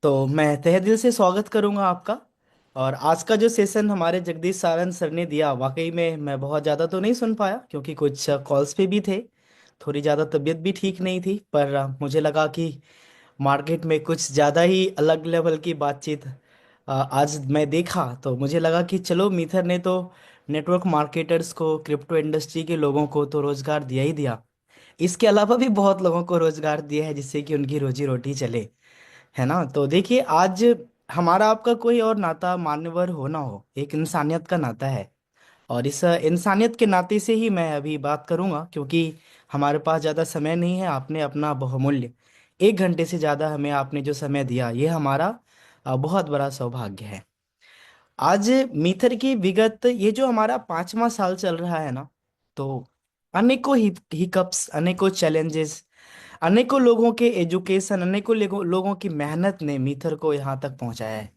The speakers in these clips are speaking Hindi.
तो मैं तहे दिल से स्वागत करूंगा आपका। और आज का जो सेशन हमारे जगदीश सारंग सर ने दिया, वाकई में मैं बहुत ज़्यादा तो नहीं सुन पाया क्योंकि कुछ कॉल्स पे भी थे। थोड़ी ज़्यादा तबीयत भी ठीक नहीं थी, पर मुझे लगा कि मार्केट में कुछ ज़्यादा ही अलग लेवल की बातचीत आज मैं देखा, तो मुझे लगा कि चलो मीथर ने तो नेटवर्क मार्केटर्स को, क्रिप्टो इंडस्ट्री के लोगों को तो रोज़गार दिया ही दिया। इसके अलावा भी बहुत लोगों को रोज़गार दिया है जिससे कि उनकी रोजी रोटी चले, है ना। तो देखिए, आज हमारा आपका कोई और नाता मान्यवर हो ना हो, एक इंसानियत का नाता है। और इस इंसानियत के नाते से ही मैं अभी बात करूंगा, क्योंकि हमारे पास ज़्यादा समय नहीं है। आपने अपना बहुमूल्य 1 घंटे से ज़्यादा हमें आपने जो समय दिया, ये हमारा बहुत बड़ा सौभाग्य है। आज मीथर की विगत ये जो हमारा 5वां साल चल रहा है ना, तो अनेकों हिकअप्स, अनेकों चैलेंजेस, अनेकों लोगों के एजुकेशन, अनेकों लोगों की मेहनत ने मीथर को यहाँ तक पहुंचाया है,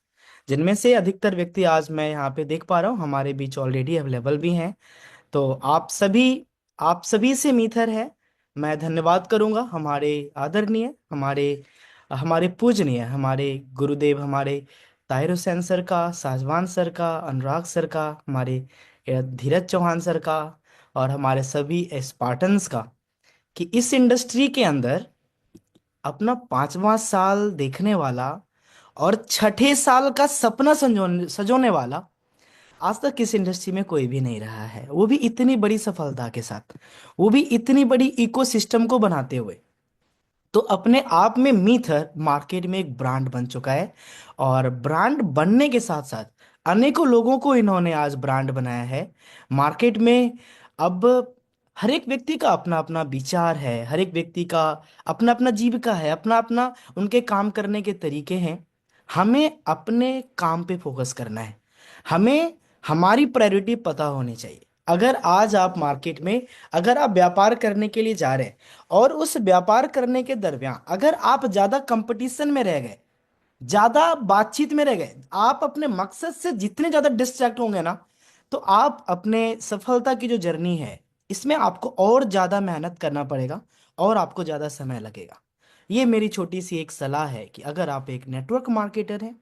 जिनमें से अधिकतर व्यक्ति आज मैं यहाँ पे देख पा रहा हूँ हमारे बीच ऑलरेडी अवेलेबल भी हैं। तो आप सभी से मीथर है, मैं धन्यवाद करूंगा। हमारे आदरणीय, हमारे हमारे पूजनीय, हमारे गुरुदेव, हमारे ताहिर हुसैन सर का, साजवान सर का, अनुराग सर का, हमारे धीरज चौहान सर का, और हमारे सभी स्पार्टन्स का, कि इस इंडस्ट्री के अंदर अपना 5वां साल देखने वाला और छठे साल का सपना संजोने सजोने वाला आज तक इस इंडस्ट्री में कोई भी नहीं रहा है, वो भी इतनी बड़ी सफलता के साथ, वो भी इतनी बड़ी इकोसिस्टम को बनाते हुए। तो अपने आप में मीथर मार्केट में एक ब्रांड बन चुका है। और ब्रांड बनने के साथ साथ अनेकों लोगों को इन्होंने आज ब्रांड बनाया है मार्केट में। अब हर एक व्यक्ति का अपना अपना विचार है, हर एक व्यक्ति का अपना अपना जीविका है, अपना अपना उनके काम करने के तरीके हैं। हमें अपने काम पे फोकस करना है। हमें हमारी प्रायोरिटी पता होनी चाहिए। अगर आज आप मार्केट में, अगर आप व्यापार करने के लिए जा रहे हैं, और उस व्यापार करने के दरमियान अगर आप ज्यादा कंपटीशन में रह गए, ज्यादा बातचीत में रह गए, आप अपने मकसद से जितने ज्यादा डिस्ट्रैक्ट होंगे ना, तो आप अपने सफलता की जो जर्नी है, इसमें आपको और ज्यादा मेहनत करना पड़ेगा और आपको ज्यादा समय लगेगा। ये मेरी छोटी सी एक सलाह है कि अगर आप एक नेटवर्क मार्केटर हैं,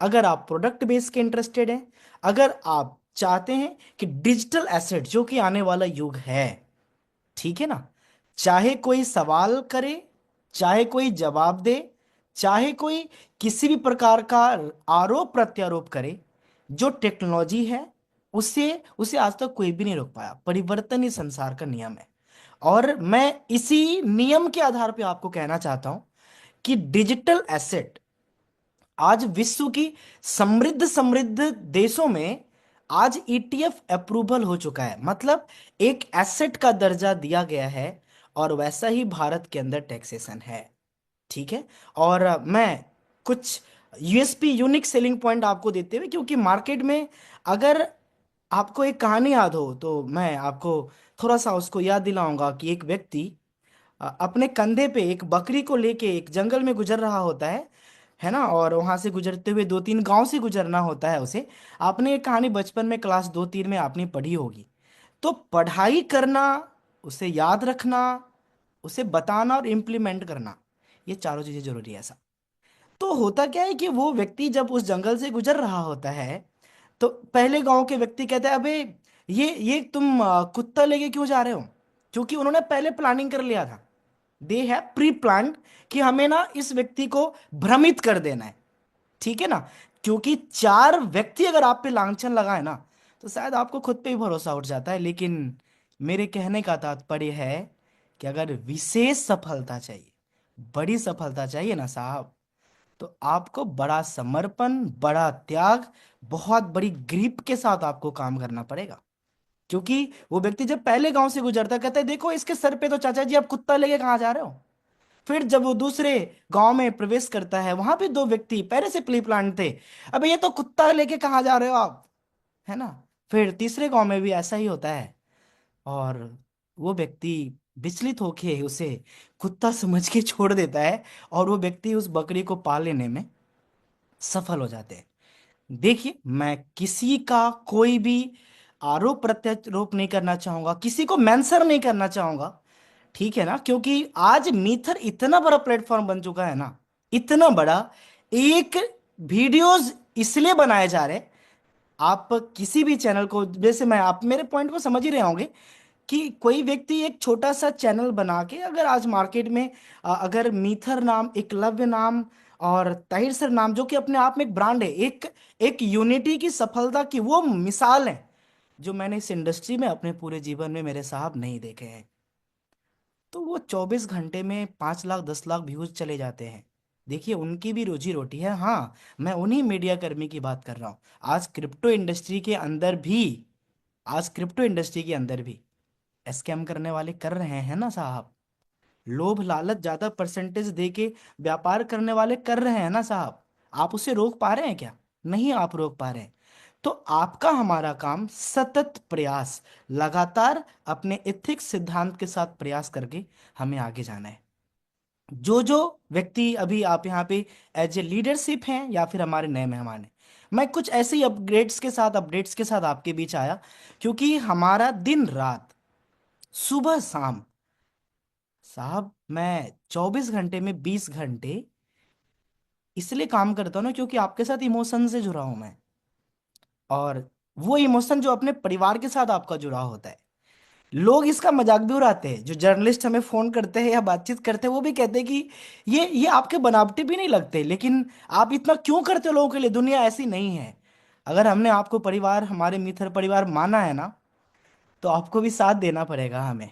अगर आप प्रोडक्ट बेस के इंटरेस्टेड हैं, अगर आप चाहते हैं कि डिजिटल एसेट जो कि आने वाला युग है, ठीक है ना, चाहे कोई सवाल करे, चाहे कोई जवाब दे, चाहे कोई किसी भी प्रकार का आरोप प्रत्यारोप करे, जो टेक्नोलॉजी है उसे उसे आज तक कोई भी नहीं रोक पाया। परिवर्तन ही संसार का नियम है। और मैं इसी नियम के आधार पे आपको कहना चाहता हूं कि डिजिटल एसेट आज विश्व की समृद्ध समृद्ध देशों में आज ईटीएफ अप्रूवल हो चुका है, मतलब एक एसेट का दर्जा दिया गया है। और वैसा ही भारत के अंदर टैक्सेशन है, ठीक है। और मैं कुछ यूएसपी, यूनिक सेलिंग पॉइंट आपको देते हुए, क्योंकि मार्केट में अगर आपको एक कहानी याद हो तो मैं आपको थोड़ा सा उसको याद दिलाऊंगा कि एक व्यक्ति अपने कंधे पे एक बकरी को लेके एक जंगल में गुजर रहा होता है ना। और वहां से गुजरते हुए 2-3 गांव से गुजरना होता है उसे। आपने ये कहानी बचपन में क्लास 2-3 में आपने पढ़ी होगी। तो पढ़ाई करना, उसे याद रखना, उसे बताना और इम्प्लीमेंट करना, ये चारों चीजें जरूरी है ऐसा। तो होता क्या है कि वो व्यक्ति जब उस जंगल से गुजर रहा होता है, तो पहले गांव के व्यक्ति कहते हैं, अबे ये तुम कुत्ता लेके क्यों जा रहे हो? क्योंकि उन्होंने पहले प्लानिंग कर लिया था। दे है प्री प्लान कि हमें ना इस व्यक्ति को भ्रमित कर देना है, ठीक है ना। क्योंकि 4 व्यक्ति अगर आप पे लांछन लगाए ना, तो शायद आपको खुद पे ही भरोसा उठ जाता है। लेकिन मेरे कहने का तात्पर्य है कि अगर विशेष सफलता चाहिए, बड़ी सफलता चाहिए ना साहब, तो आपको बड़ा समर्पण, बड़ा त्याग, बहुत बड़ी ग्रिप के साथ आपको काम करना पड़ेगा। क्योंकि वो व्यक्ति जब पहले गांव से गुजरता है, कहता है देखो इसके सर पे तो चाचा जी आप कुत्ता लेके कहाँ जा रहे हो। फिर जब वो दूसरे गांव में प्रवेश करता है, वहां पे 2 व्यक्ति पहले से प्री प्लान थे, अबे ये तो कुत्ता लेके कहाँ जा रहे हो आप, है ना। फिर तीसरे गांव में भी ऐसा ही होता है। और वो व्यक्ति विचलित होके उसे कुत्ता समझ के छोड़ देता है, और वो व्यक्ति उस बकरी को पाल लेने में सफल हो जाते हैं। देखिए, मैं किसी का कोई भी आरोप प्रत्यारोप नहीं करना चाहूंगा, किसी को मेंशन नहीं करना चाहूंगा, ठीक है ना। क्योंकि आज मीथर इतना बड़ा प्लेटफॉर्म बन चुका है ना, इतना बड़ा, एक वीडियोस इसलिए बनाए जा रहे हैं। आप किसी भी चैनल को, जैसे मैं, आप मेरे पॉइंट को समझ ही रहे होंगे कि कोई व्यक्ति एक छोटा सा चैनल बना के अगर आज मार्केट में अगर मीथर नाम, एकलव्य नाम और ताहिर सर नाम, जो कि अपने आप में एक ब्रांड है, एक एक यूनिटी की सफलता की वो मिसाल है, जो मैंने इस इंडस्ट्री में अपने पूरे जीवन में मेरे साहब नहीं देखे हैं। तो वो 24 घंटे में 5 लाख 10 लाख व्यूज चले जाते हैं। देखिए, उनकी भी रोजी रोटी है। हाँ, मैं उन्हीं मीडिया कर्मी की बात कर रहा हूँ। आज क्रिप्टो इंडस्ट्री के अंदर भी आज क्रिप्टो इंडस्ट्री के अंदर भी स्कैम करने वाले कर रहे हैं ना साहब। लोभ लालच ज्यादा परसेंटेज दे के व्यापार करने वाले कर रहे हैं ना साहब। आप उसे रोक पा रहे हैं क्या? नहीं, आप रोक पा रहे हैं। तो आपका हमारा काम सतत प्रयास, लगातार अपने एथिक्स सिद्धांत के साथ प्रयास करके हमें आगे जाना है। जो जो व्यक्ति अभी आप यहाँ पे एज ए लीडरशिप हैं या फिर हमारे नए मेहमान हैं, मैं कुछ ऐसे ही अपडेट्स के साथ आपके बीच आया, क्योंकि हमारा दिन रात, सुबह शाम, साहब मैं 24 घंटे में 20 घंटे इसलिए काम करता हूँ ना, क्योंकि आपके साथ इमोशन से जुड़ा हूं मैं। और वो इमोशन जो अपने परिवार के साथ आपका जुड़ा होता है। लोग इसका मजाक भी उड़ाते हैं, जो जर्नलिस्ट हमें फोन करते हैं या बातचीत करते हैं, वो भी कहते हैं कि ये आपके बनावटी भी नहीं लगते, लेकिन आप इतना क्यों करते हो लोगों के लिए? दुनिया ऐसी नहीं है। अगर हमने आपको परिवार, हमारे मित्र परिवार माना है ना, तो आपको भी साथ देना पड़ेगा हमें।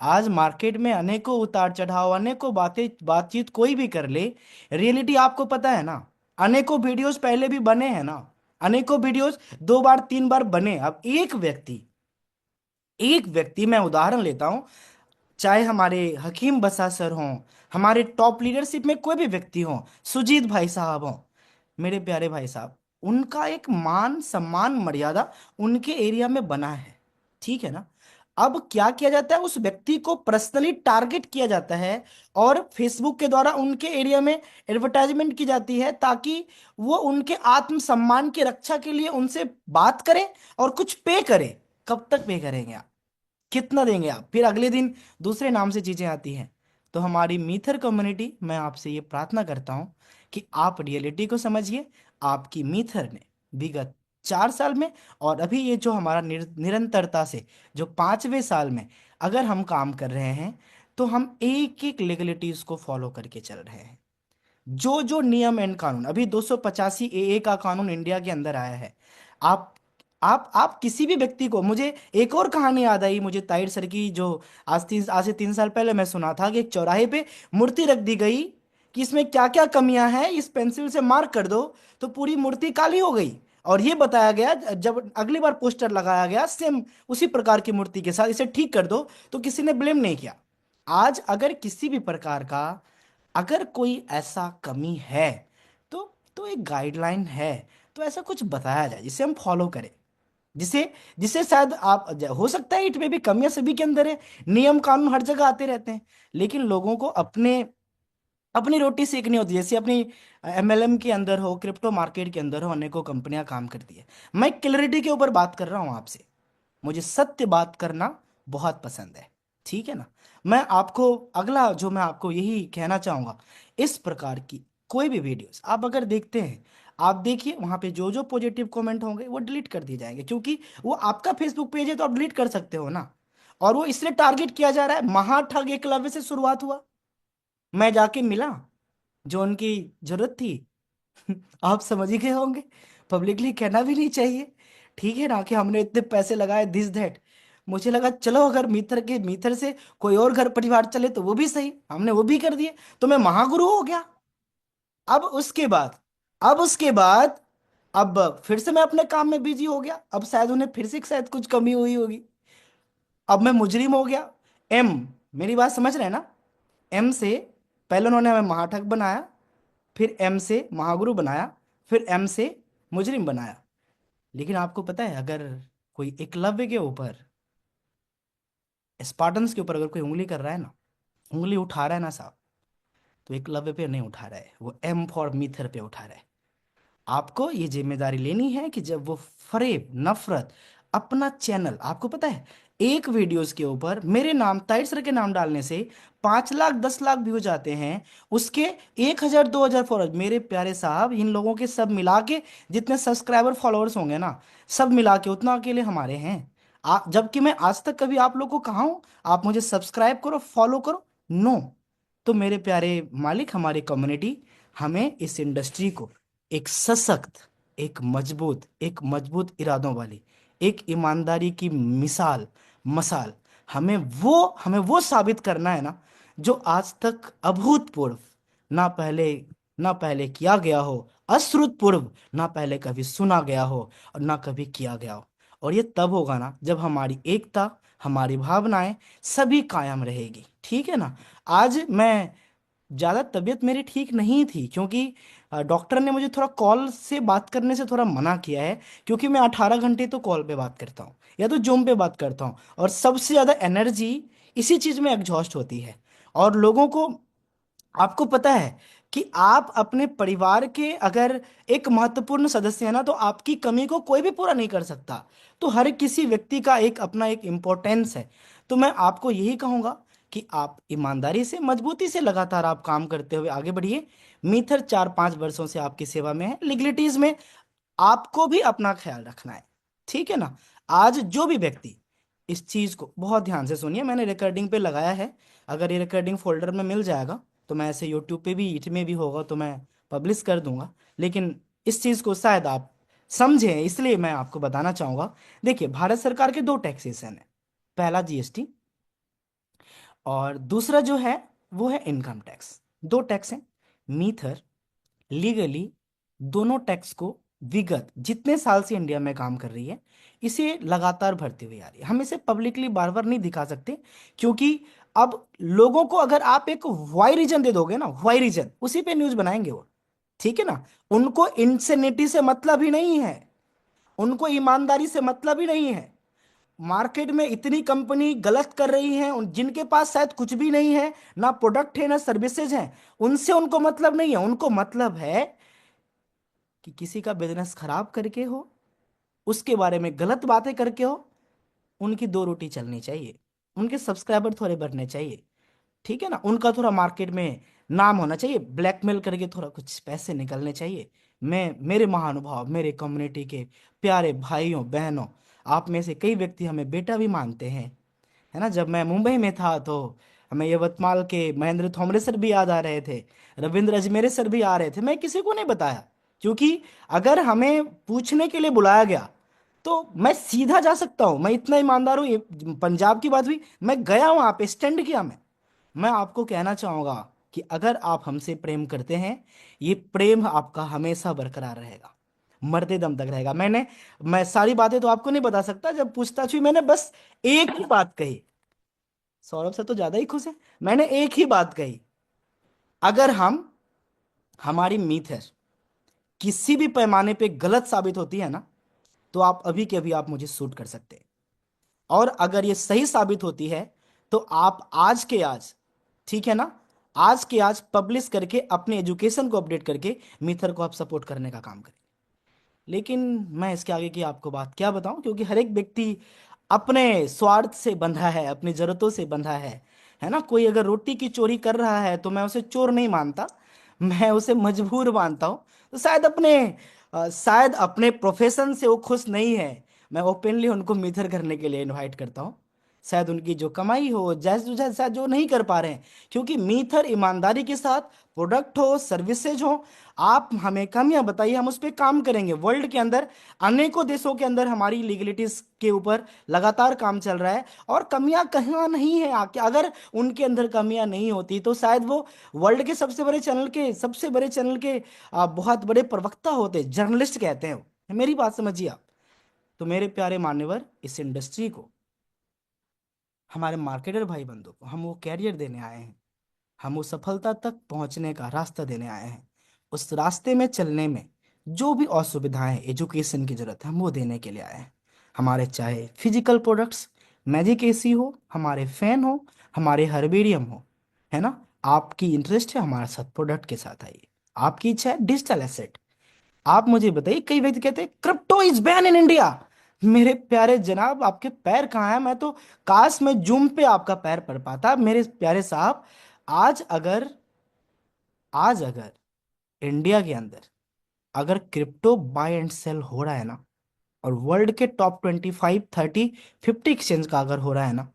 आज मार्केट में अनेकों उतार चढ़ाव, अनेकों बातें, बातचीत कोई भी कर ले, रियलिटी आपको पता है ना। अनेकों वीडियोस पहले भी बने हैं ना, अनेकों वीडियोस 2 बार 3 बार बने। अब एक व्यक्ति मैं उदाहरण लेता हूं, चाहे हमारे हकीम बसा सर हों, हमारे टॉप लीडरशिप में कोई भी व्यक्ति हो, सुजीत भाई साहब हों, मेरे प्यारे भाई साहब, उनका एक मान सम्मान मर्यादा उनके एरिया में बना है। ठीक है ना? अब क्या किया जाता है, उस व्यक्ति को पर्सनली टारगेट किया जाता है और फेसबुक के द्वारा उनके एरिया में एडवर्टाइजमेंट की जाती है, ताकि वो उनके आत्मसम्मान की रक्षा के लिए उनसे बात करें और कुछ पे करें। कब तक पे करेंगे आप? कितना देंगे आप? फिर अगले दिन दूसरे नाम से चीजें आती हैं। तो हमारी मीथर कम्युनिटी, मैं आपसे ये प्रार्थना करता हूं कि आप रियलिटी को समझिए। आपकी मीथर ने विगत 4 साल में, और अभी ये जो हमारा निरंतरता से जो 5वें साल में अगर हम काम कर रहे हैं, तो हम एक एक लेगलिटीज को फॉलो करके चल रहे हैं। जो जो नियम एंड कानून, अभी 285 ए का कानून इंडिया के अंदर आया है। आप आप किसी भी व्यक्ति को, मुझे एक और कहानी याद आई मुझे ताहिर सर की, जो आज से 3 साल पहले मैं सुना था कि एक चौराहे पे मूर्ति रख दी गई कि इसमें क्या क्या कमियां हैं, इस पेंसिल से मार्क कर दो, तो पूरी मूर्ति काली हो गई। और ये बताया गया, जब अगली बार पोस्टर लगाया गया सेम उसी प्रकार की मूर्ति के साथ, इसे ठीक कर दो, तो किसी ने ब्लेम नहीं किया। आज अगर किसी भी प्रकार का, अगर कोई ऐसा कमी है, तो एक गाइडलाइन है, तो ऐसा कुछ बताया जाए जिसे हम फॉलो करें, जिसे जिसे शायद आप, हो सकता है इट में भी कमियां सभी के अंदर है, नियम कानून हर जगह आते रहते हैं, लेकिन लोगों को अपने अपनी रोटी सेकनी होती है। जैसे अपनी एमएलएम के अंदर हो, क्रिप्टो मार्केट के अंदर हो, अनेकों कंपनियां काम करती है। मैं क्लैरिटी के ऊपर बात कर रहा हूं आपसे। मुझे सत्य बात करना बहुत पसंद है। ठीक है ना? मैं आपको अगला जो मैं आपको यही कहना चाहूंगा, इस प्रकार की कोई भी वीडियोस आप अगर देखते हैं, आप देखिए वहां पे जो जो पॉजिटिव कमेंट होंगे वो डिलीट कर दिए जाएंगे, क्योंकि वो आपका फेसबुक पेज है तो आप डिलीट कर सकते हो ना। और वो इसलिए टारगेट किया जा रहा है, महाठग एकलव्य से शुरुआत हुआ। मैं जाके मिला जो उनकी जरूरत थी। आप समझ ही गए होंगे, पब्लिकली कहना भी नहीं चाहिए। ठीक है ना, कि हमने इतने पैसे लगाए, दिस दैट। मुझे लगा चलो अगर मीथर से कोई और घर परिवार चले तो वो भी सही, हमने वो भी कर दिए, तो मैं महागुरु हो गया। अब उसके बाद अब उसके बाद अब फिर से मैं अपने काम में बिजी हो गया। अब शायद उन्हें फिर से शायद कुछ कमी हुई होगी। अब मैं मुजरिम हो गया। एम, मेरी बात समझ रहे हैं ना? एम से पहले उन्होंने हमें महाठग बनाया, फिर एम से महागुरु बनाया, फिर एम से मुजरिम बनाया। लेकिन आपको पता है, अगर कोई एकलव्य के ऊपर, स्पार्टन्स के ऊपर अगर कोई उंगली कर रहा है ना, उंगली उठा रहा है ना साहब, तो एकलव्य पे नहीं उठा रहा है, वो एम फॉर मीथर पे उठा रहा है। आपको ये जिम्मेदारी लेनी है कि जब वो फरेब, नफरत, अपना चैनल, आपको पता है एक वीडियोस के ऊपर मेरे नाम ताहिर सर के नाम डालने से 5 लाख 10 लाख व्यूज आते हैं। उसके 1,000 2,000 फॉलोअर्स, मेरे प्यारे साहब इन लोगों के सब मिला के जितने सब्सक्राइबर फॉलोअर्स होंगे ना, सब मिला के उतना अकेले हमारे हैं। जबकि मैं आज तक कभी आप लोगों को कहा हूं आप मुझे सब्सक्राइब करो फॉलो करो? नो। तो मेरे प्यारे मालिक, हमारी कम्युनिटी हमें इस इंडस्ट्री को एक सशक्त, एक मजबूत इरादों वाली, एक ईमानदारी की मिसाल, मसाल, हमें वो साबित करना है ना, जो आज तक अभूतपूर्व, ना पहले ना पहले किया गया हो, अश्रुतपूर्व ना पहले कभी सुना गया हो और ना कभी किया गया हो। और ये तब होगा ना जब हमारी एकता, हमारी भावनाएं सभी कायम रहेगी। ठीक है ना? आज मैं ज़्यादा तबीयत मेरी ठीक नहीं थी, क्योंकि डॉक्टर ने मुझे थोड़ा कॉल से बात करने से थोड़ा मना किया है। क्योंकि मैं 18 घंटे तो कॉल पे बात करता हूँ या तो जूम पे बात करता हूँ, और सबसे ज़्यादा एनर्जी इसी चीज़ में एग्जॉस्ट होती है। और लोगों को, आपको पता है कि आप अपने परिवार के अगर एक महत्वपूर्ण सदस्य है ना, तो आपकी कमी को कोई भी पूरा नहीं कर सकता। तो हर किसी व्यक्ति का एक अपना एक इम्पोर्टेंस है। तो मैं आपको यही कहूंगा कि आप ईमानदारी से, मजबूती से लगातार आप काम करते हुए आगे बढ़िए। मीथर 4-5 वर्षों से आपकी सेवा में है, लीगलिटीज में। आपको भी अपना ख्याल रखना है। ठीक है ना? आज जो भी व्यक्ति इस चीज को बहुत ध्यान से सुनिए, मैंने रिकॉर्डिंग पे लगाया है। अगर ये रिकॉर्डिंग फोल्डर में मिल जाएगा तो मैं ऐसे यूट्यूब पे भी, ईट में भी होगा तो मैं पब्लिश कर दूंगा। लेकिन इस चीज को शायद आप समझें, इसलिए मैं आपको बताना चाहूंगा। देखिए, भारत सरकार के दो टैक्सेशन है। पहला जीएसटी, और दूसरा जो है वो है इनकम टैक्स। दो टैक्स हैं। मीथर लीगली दोनों टैक्स को विगत जितने साल से इंडिया में काम कर रही है, इसे लगातार भरती हुई आ रही है। हम इसे पब्लिकली बार बार नहीं दिखा सकते, क्योंकि अब लोगों को अगर आप एक वाई रीजन दे दोगे ना, वाई रीजन, उसी पे न्यूज बनाएंगे वो। ठीक है ना? उनको इंसेनिटी से मतलब ही नहीं है, उनको ईमानदारी से मतलब ही नहीं है। मार्केट में इतनी कंपनी गलत कर रही हैं, जिनके पास शायद कुछ भी नहीं है, ना प्रोडक्ट है ना सर्विसेज हैं, उनसे उनको मतलब नहीं है। उनको मतलब है कि किसी का बिजनेस खराब करके हो, उसके बारे में गलत बातें करके हो, उनकी दो रोटी चलनी चाहिए, उनके सब्सक्राइबर थोड़े बढ़ने चाहिए। ठीक है ना? उनका थोड़ा मार्केट में नाम होना चाहिए, ब्लैकमेल करके थोड़ा कुछ पैसे निकलने चाहिए। मेरे महानुभाव, मेरे कम्युनिटी के प्यारे भाइयों बहनों, आप में से कई व्यक्ति हमें बेटा भी मानते हैं, है ना? जब मैं मुंबई में था तो हमें यवतमाल के महेंद्र थोमरे सर भी याद आ रहे थे, रविंद्र अजमेरे सर भी आ रहे थे। मैं किसी को नहीं बताया, क्योंकि अगर हमें पूछने के लिए बुलाया गया तो मैं सीधा जा सकता हूं। मैं इतना ईमानदार हूं। ये पंजाब की बात हुई, मैं गया वहां पे, स्टैंड किया मैं आपको कहना चाहूंगा कि अगर आप हमसे प्रेम करते हैं, ये प्रेम आपका हमेशा बरकरार रहेगा, मरते दम तक रहेगा। मैं सारी बातें तो आपको नहीं बता सकता। जब पूछताछ हुई, मैंने बस एक ही बात कही। सौरभ से तो ज्यादा ही खुश है। मैंने एक ही बात कही, अगर हमारी मीत है किसी भी पैमाने पे गलत साबित होती है ना, तो आप अभी के अभी आप मुझे शूट कर सकते हैं। और अगर ये सही साबित होती है तो आप आज के आज, ठीक है ना, आज के आज पब्लिश करके अपने एजुकेशन को अपडेट करके मीथर को आप सपोर्ट करने का काम करें। लेकिन मैं इसके आगे की आपको बात क्या बताऊं, क्योंकि हर एक व्यक्ति अपने स्वार्थ से बंधा है, अपनी जरूरतों से बंधा है ना? कोई अगर रोटी की चोरी कर रहा है तो मैं उसे चोर नहीं मानता, मैं उसे मजबूर मानता हूं। तो शायद अपने प्रोफेशन से वो खुश नहीं है, मैं ओपनली उनको मिथर करने के लिए इनवाइट करता हूँ। शायद उनकी जो कमाई हो, जैसे जैसे शायद जो नहीं कर पा रहे हैं, क्योंकि मीथर ईमानदारी के साथ प्रोडक्ट हो, सर्विसेज हो, आप हमें कमियां बताइए, हम उस पर काम करेंगे। वर्ल्ड के अंदर अनेकों देशों के अंदर हमारी लीगलिटीज के ऊपर लगातार काम चल रहा है, और कमियां कहाँ नहीं है आके। अगर उनके अंदर कमियां नहीं होती तो शायद वो वर्ल्ड के सबसे बड़े चैनल के बहुत बड़े प्रवक्ता होते, जर्नलिस्ट कहते हैं वो। मेरी बात समझिए आप। तो मेरे प्यारे मान्यवर, इस इंडस्ट्री को, हमारे मार्केटर भाई बंधु को हम वो कैरियर देने आए हैं, हम वो सफलता तक पहुंचने का रास्ता देने आए हैं। उस रास्ते में चलने में जो भी असुविधाएं, एजुकेशन की जरूरत है, हम वो देने के लिए आए हैं। हमारे चाहे फिजिकल प्रोडक्ट्स, मैजिक एसी हो, हमारे फैन हो, हमारे हर्बेरियम हो, है ना? आपकी इंटरेस्ट है हमारे साथ प्रोडक्ट के साथ आइए। आपकी इच्छा है डिजिटल एसेट, आप मुझे बताइए। कई व्यक्ति कहते हैं crypto is ban in India, मेरे प्यारे जनाब, आपके पैर कहाँ हैं? मैं तो काश मैं जूम पे आपका पैर पड़ पाता मेरे प्यारे साहब। आज अगर आज अगर इंडिया के अंदर अगर क्रिप्टो बाय एंड सेल हो रहा है ना, और वर्ल्ड के टॉप 25, 30, 50 एक्सचेंज का अगर हो रहा है ना,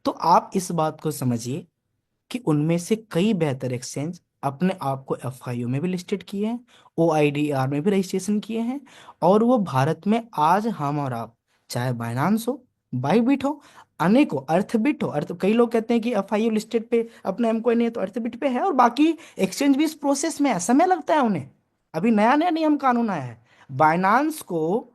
तो आप इस बात को समझिए कि उनमें से कई बेहतर एक्सचेंज अपने आप को एफआईओ में भी लिस्टेड किए हैं, ओआईडीआर में भी रजिस्ट्रेशन किए हैं। और वो भारत में आज हम और आप, चाहे बाइनांस हो, बाइबिट हो, अनेकों, अर्थबिट हो, अर्थ कई लोग कहते हैं कि एफआईओ लिस्टेड पे अपना एम कोई नहीं है तो अर्थबिट पे है, और बाकी एक्सचेंज भी इस प्रोसेस में है, समय लगता है उन्हें। अभी नया नया नियम कानून आया है। बाइनांस को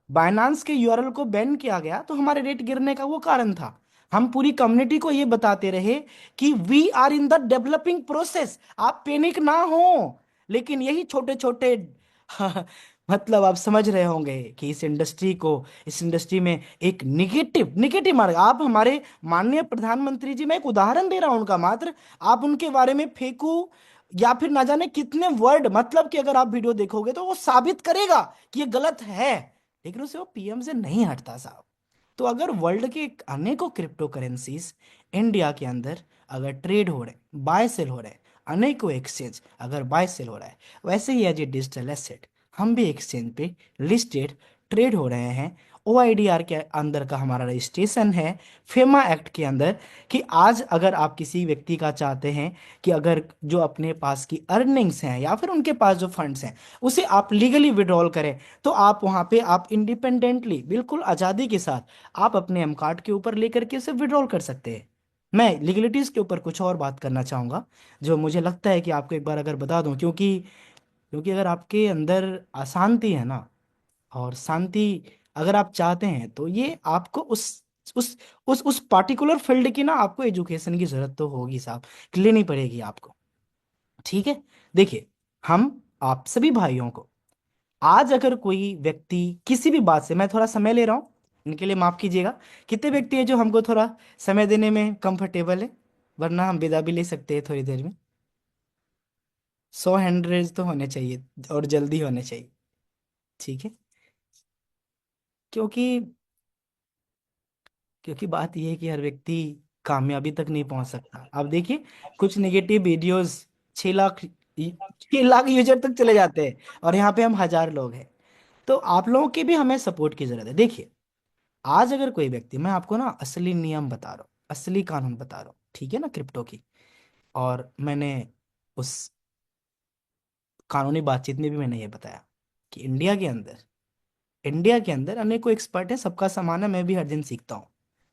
बाइनांस के यूआरएल को बैन किया गया तो हमारे रेट गिरने का वो कारण था। हम पूरी कम्युनिटी को ये बताते रहे कि we are in the developing process, आप पैनिक ना हो। लेकिन यही छोटे छोटे मतलब आप समझ रहे होंगे कि इस इंडस्ट्री में एक निगेटिव निगेटिव मार्ग, आप हमारे माननीय प्रधानमंत्री जी, मैं एक उदाहरण दे रहा हूं उनका मात्र, आप उनके बारे में फेंकू या फिर ना जाने कितने वर्ड, मतलब कि अगर आप वीडियो देखोगे तो वो साबित करेगा कि ये गलत है, लेकिन उसे वो पीएम से नहीं हटता साहब। तो अगर वर्ल्ड के अनेकों क्रिप्टो करेंसीज इंडिया के अंदर अगर ट्रेड हो रहे, बाय सेल हो रहे, अनेकों एक्सचेंज अगर बाय सेल हो रहा है, वैसे ही एज ए डिजिटल एसेट हम भी एक्सचेंज पे लिस्टेड ट्रेड हो रहे हैं। ओआईडीआर के अंदर का हमारा रजिस्ट्रेशन है, फेमा एक्ट के अंदर, कि आज अगर आप किसी व्यक्ति का चाहते हैं कि अगर जो अपने पास की अर्निंग्स हैं या फिर उनके पास जो फंड्स हैं उसे आप लीगली विड्रॉल करें, तो आप वहां पे आप इंडिपेंडेंटली, बिल्कुल आज़ादी के साथ आप अपने एम कार्ड के ऊपर लेकर के उसे विड्रॉल कर सकते हैं। मैं लीगलिटीज के ऊपर कुछ और बात करना चाहूंगा, जो मुझे लगता है कि आपको एक बार अगर बता दूं, क्योंकि क्योंकि अगर आपके अंदर अशांति है ना, और शांति अगर आप चाहते हैं, तो ये आपको उस उस पार्टिकुलर फील्ड की ना आपको एजुकेशन की जरूरत तो होगी साहब, लेनी पड़ेगी आपको। ठीक है। देखिए, हम आप सभी भाइयों को, आज अगर कोई व्यक्ति किसी भी बात से, मैं थोड़ा समय ले रहा हूं, इनके लिए माफ कीजिएगा। कितने व्यक्ति हैं जो हमको थोड़ा समय देने में कंफर्टेबल है? वरना हम विदा भी ले सकते हैं थोड़ी देर में। 100 हैंड रेज तो होने चाहिए, और जल्दी होने चाहिए। ठीक है। क्योंकि क्योंकि बात यह है कि हर व्यक्ति कामयाबी तक नहीं पहुंच सकता। अब देखिए, कुछ negative videos 6 lakh 6 lakh user तक चले जाते हैं, और यहाँ पे हम 1000 लोग हैं। तो आप लोगों की भी हमें सपोर्ट की जरूरत है। देखिए, आज अगर कोई व्यक्ति, मैं आपको ना असली नियम बता रहा हूँ, असली कानून बता रहा हूँ, ठीक है ना, क्रिप्टो की। और मैंने उस कानूनी बातचीत में भी मैंने ये बताया कि इंडिया के अंदर अनेकों एक्सपर्ट है, सबका सामान है, मैं भी हर दिन सीखता हूँ।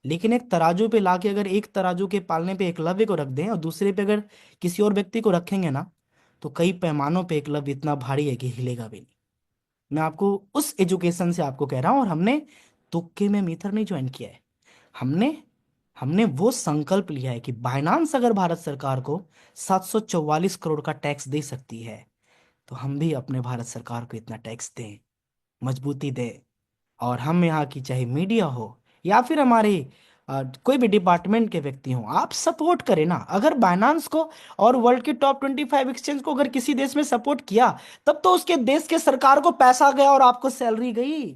लेकिन एक तराजू पे लाके अगर एक तराजू के पालने पे एकलव्य को रख दें और दूसरे पे अगर किसी और व्यक्ति को रखेंगे ना, तो कई पैमानों पे एकलव्य इतना भारी है कि हिलेगा भी नहीं। मैं आपको उस एजुकेशन से आपको कह रहा हूँ, और हमने तुक्के में मीथर नहीं ज्वाइन किया है। हमने हमने वो संकल्प लिया है कि बाइनांस अगर भारत सरकार को 744 करोड़ का टैक्स दे सकती है, तो हम भी अपने भारत सरकार को इतना टैक्स दें, मजबूती दें। और हम यहाँ की, चाहे मीडिया हो या फिर हमारे कोई भी डिपार्टमेंट के व्यक्ति हो, आप सपोर्ट करें ना। अगर बाइनांस को और वर्ल्ड के टॉप 25 एक्सचेंज को अगर किसी देश में सपोर्ट किया, तब तो उसके देश के सरकार को पैसा गया और आपको सैलरी गई।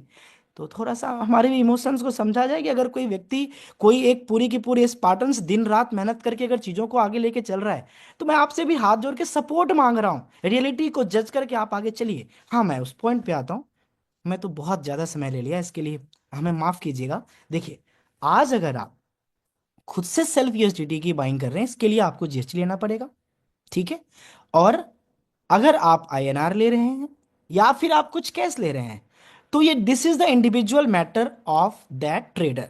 तो थोड़ा सा हमारे भी इमोशंस को समझा जाए कि अगर कोई व्यक्ति, कोई एक पूरी की पूरी स्पार्टन्स दिन रात मेहनत करके अगर चीजों को आगे लेके चल रहा है, तो मैं आपसे भी हाथ जोड़ के सपोर्ट मांग रहा हूँ, रियलिटी को जज करके आप आगे चलिए। हाँ, मैं उस पॉइंट पे आता हूँ। मैं तो बहुत ज्यादा समय ले लिया, इसके लिए हमें माफ कीजिएगा। देखिए, आज अगर आप खुद से सेल्फ यूएसडीटी की बाइंग कर रहे हैं, इसके लिए आपको जीएसटी लेना पड़ेगा। ठीक है। और अगर आप आईएनआर ले रहे हैं या फिर आप कुछ कैश ले रहे हैं, तो ये this is the individual matter of that trader.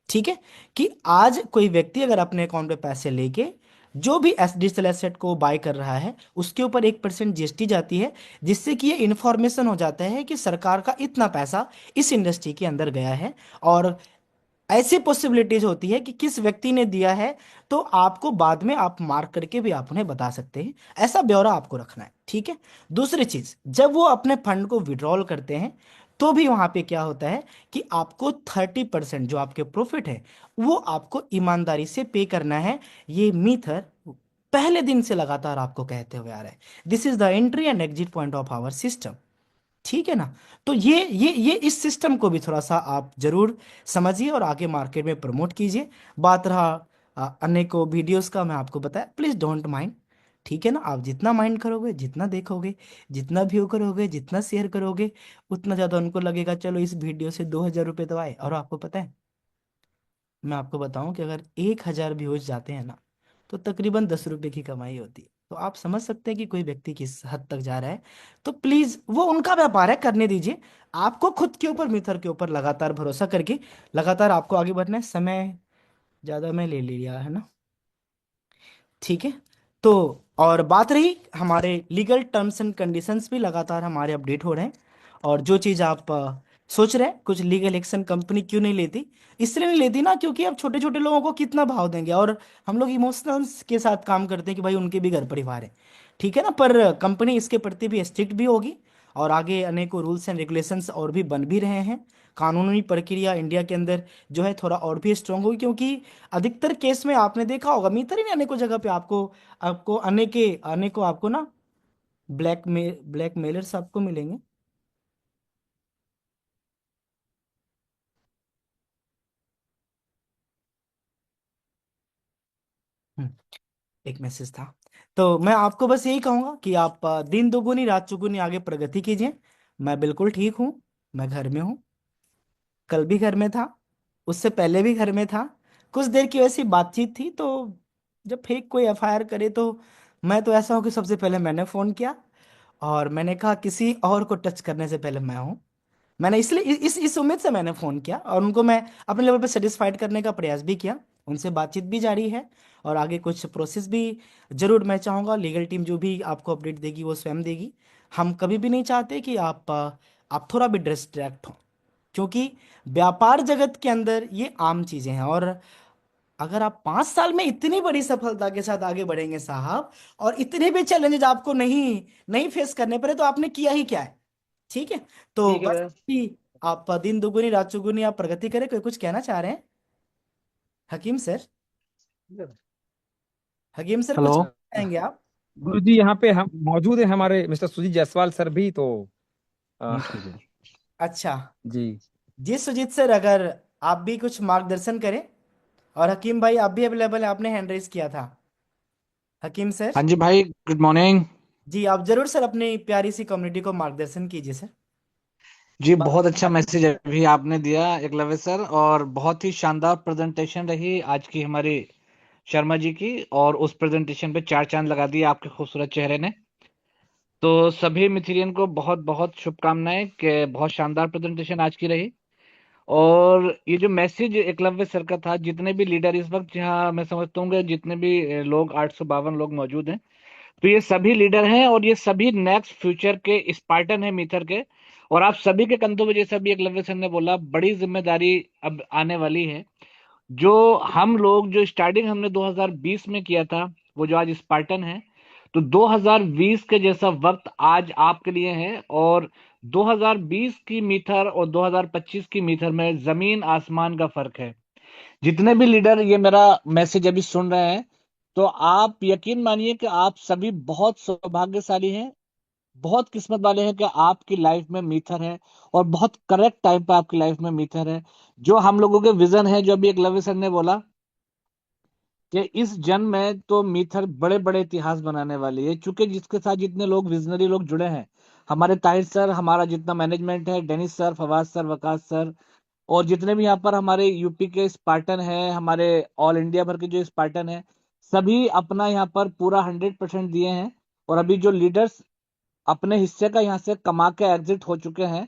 ठीक है। कि आज कोई व्यक्ति अगर अपने अकाउंट पे पैसे लेके जो भी एस डिजिटल एसेट को बाय कर रहा है, उसके ऊपर 1% जीएसटी जाती है, जिससे कि ये इंफॉर्मेशन हो जाता है कि सरकार का इतना पैसा इस इंडस्ट्री के अंदर गया है। और ऐसी पॉसिबिलिटीज होती है कि किस व्यक्ति ने दिया है, तो आपको बाद में आप मार्क करके भी आप उन्हें बता सकते हैं। ऐसा ब्यौरा आपको रखना है। ठीक है। दूसरी चीज, जब वो अपने फंड को विड्रॉल करते हैं, तो भी वहां पे क्या होता है कि आपको 30% जो आपके प्रॉफिट है, वो आपको ईमानदारी से पे करना है। ये मीथर पहले दिन से लगातार आपको कहते हुए आ रहा है, this is the entry and exit point of our system. ठीक है ना। तो ये इस सिस्टम को भी थोड़ा सा आप जरूर समझिए और आगे मार्केट में प्रमोट कीजिए। बात रहा अनेकों वीडियोस का, मैं आपको बताया, प्लीज डोंट माइंड। ठीक है ना, आप जितना माइंड करोगे, जितना देखोगे, जितना व्यू करोगे, जितना शेयर करोगे, उतना ज्यादा उनको लगेगा चलो इस वीडियो से 2,000 रुपये तो आए। और आपको पता है, मैं आपको बताऊं कि अगर 1,000 व्यूज जाते हैं ना, तो तकरीबन 10 रुपए की कमाई होती है। तो आप समझ सकते हैं कि कोई व्यक्ति किस हद तक जा रहा है। तो प्लीज, वो उनका व्यापार है, करने दीजिए। आपको खुद के ऊपर, मिथर के ऊपर लगातार भरोसा करके लगातार आपको आगे बढ़ना है। समय ज्यादा मैं ले लिया है ना, ठीक है। तो और बात रही हमारे लीगल टर्म्स एंड कंडीशंस, भी लगातार हमारे अपडेट हो रहे हैं। और जो चीज़ आप सोच रहे हैं, कुछ लीगल एक्शन कंपनी क्यों नहीं लेती, इसलिए नहीं लेती ना क्योंकि अब छोटे छोटे लोगों को कितना भाव देंगे। और हम लोग इमोशंस के साथ काम करते हैं कि भाई उनके भी घर परिवार है, ठीक है ना। पर कंपनी इसके प्रति भी स्ट्रिक्ट भी होगी। और आगे अनेकों रूल्स एंड रेगुलेशंस और भी बन भी रहे हैं। कानूनी प्रक्रिया इंडिया के अंदर जो है थोड़ा और भी स्ट्रांग होगी, क्योंकि अधिकतर केस में आपने देखा होगा, मित्र ही नहीं, अनेकों जगह पे आपको आपको अनेकों आपको ना ब्लैक मेलर्स आपको मिलेंगे। हम्म, एक मैसेज था। तो मैं आपको बस यही कहूंगा कि आप दिन दोगुनी रात चौगुनी आगे प्रगति कीजिए। मैं बिल्कुल ठीक हूँ, मैं घर में हूँ, कल भी घर में था, उससे पहले भी घर में था। कुछ देर की वैसी बातचीत थी, तो जब फेक कोई एफआईआर करे तो मैं तो ऐसा हूँ कि सबसे पहले मैंने फोन किया और मैंने कहा किसी और को टच करने से पहले मैं हूँ। मैंने इसलिए इस उम्मीद से मैंने फोन किया और उनको मैं अपने लेवल पे सेटिस्फाइड करने का प्रयास भी किया। उनसे बातचीत भी जारी है और आगे कुछ प्रोसेस भी जरूर मैं चाहूंगा। लीगल टीम जो भी आपको अपडेट देगी वो स्वयं देगी। हम कभी भी नहीं चाहते कि आप थोड़ा भी डिस्ट्रैक्ट हो, क्योंकि व्यापार जगत के अंदर ये आम चीजें हैं। और अगर आप 5 साल में इतनी बड़ी सफलता के साथ आगे बढ़ेंगे साहब, और इतने भी चैलेंजेस आपको नहीं नहीं फेस करने पड़े, तो आपने किया ही क्या है। ठीक है। तो ठीक है बस भैया। कि आप दिन दुगुनी रात चौगुनी आप प्रगति करें। कोई कुछ कहना चाह रहे हैं, हकीम सर? हकीम सर हेलो। कुछ कहेंगे आप? गुरु जी, यहाँ पे हम मौजूद है, हमारे मिस्टर सुजीत जायसवाल सर भी तो माफ कीजिए। अच्छा। जी। जी सुजीत सर, अगर आप भी कुछ मार्गदर्शन करें। और हकीम भाई आप भी अवेलेबल है, आपने हैंड रेस किया था, हकीम सर। हाँ जी भाई, गुड मॉर्निंग। जी आप जरूर सर अपनी प्यारी सी कम्युनिटी को मार्गदर्शन कीजिए सर। जी बहुत अच्छा मैसेज अभी आपने दिया एकलव्य सर, और बहुत ही शानदार प्रेजेंटेशन रही आज की हमारी शर्मा जी की। और उस प्रेजेंटेशन पे चार चांद लगा दिए आपके खूबसूरत चेहरे ने। तो सभी मिथुरियन को बहुत बहुत शुभकामनाएं कि बहुत शानदार प्रेजेंटेशन आज की रही। और ये जो मैसेज एकलव्य सर का था, जितने भी लीडर इस वक्त, जहाँ मैं समझता हूँ कि जितने भी लोग 852 लोग मौजूद हैं, तो ये सभी लीडर हैं और ये सभी नेक्स्ट फ्यूचर के स्पार्टन है मीथर के। और आप सभी के कंधों में, जैसा भी एकलव्य सर ने बोला, बड़ी जिम्मेदारी अब आने वाली है। जो हम लोग जो स्टार्टिंग हमने 2020 में किया था, वो जो आज स्पार्टन है, तो 2020 के जैसा वक्त आज आपके लिए है। और 2020 की मीथर और 2025 की मीथर में जमीन आसमान का फर्क है। जितने भी लीडर ये मेरा मैसेज अभी सुन रहे हैं, तो आप यकीन मानिए कि आप सभी बहुत सौभाग्यशाली हैं, बहुत किस्मत वाले हैं कि आपकी लाइफ में मीथर है। और बहुत करेक्ट टाइम पे आपकी लाइफ में मीथर है। जो हम लोगों के विजन है, जो अभी एक लवी सर ने बोला कि इस जन्म में तो मीथर बड़े बड़े इतिहास बनाने वाली है, चूंकि जिसके साथ जितने लोग विजनरी लोग जुड़े हैं, हमारे ताहिर सर, हमारा जितना मैनेजमेंट है, Dennis sir, Fawad sir, Waqas sir, और जितने भी यहाँ पर हमारे यूपी के स्पार्टन हैं, हमारे ऑल इंडिया भर के जो स्पार्टन है, सभी अपना यहाँ पर पूरा 100% दिए हैं। और अभी जो लीडर्स अपने हिस्से का यहाँ से कमा के एग्जिट हो चुके हैं,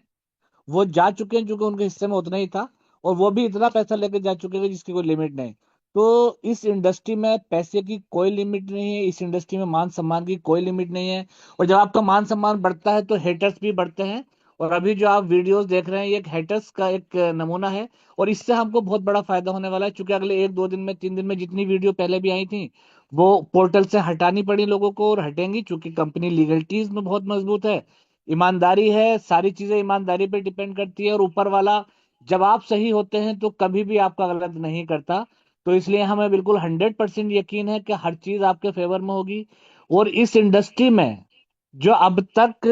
वो जा चुके हैं, क्योंकि उनके हिस्से में उतना ही था। और वो भी इतना पैसा लेके जा चुके हैं जिसकी कोई लिमिट नहीं। तो इस इंडस्ट्री में पैसे की कोई लिमिट नहीं है, इस इंडस्ट्री में मान सम्मान की कोई लिमिट नहीं है। और जब आपका मान सम्मान बढ़ता है तो हेटर्स भी बढ़ते हैं। और अभी जो आप वीडियोस देख रहे हैं, ये एक हेटर्स का एक नमूना है। और इससे हमको बहुत बड़ा फायदा होने वाला है, क्योंकि अगले 1 2 दिन में, 3 दिन में जितनी वीडियो पहले भी आई थी, वो पोर्टल से हटानी पड़ी लोगों को, और हटेंगी, क्योंकि कंपनी लीगलिटीज में बहुत मजबूत है, ईमानदारी है, सारी चीजें ईमानदारी पे डिपेंड करती है। और ऊपर वाला, जब आप सही होते हैं तो कभी भी आपका गलत नहीं करता। तो इसलिए हमें बिल्कुल 100% यकीन है कि हर चीज आपके फेवर में होगी। और इस इंडस्ट्री में जो अब तक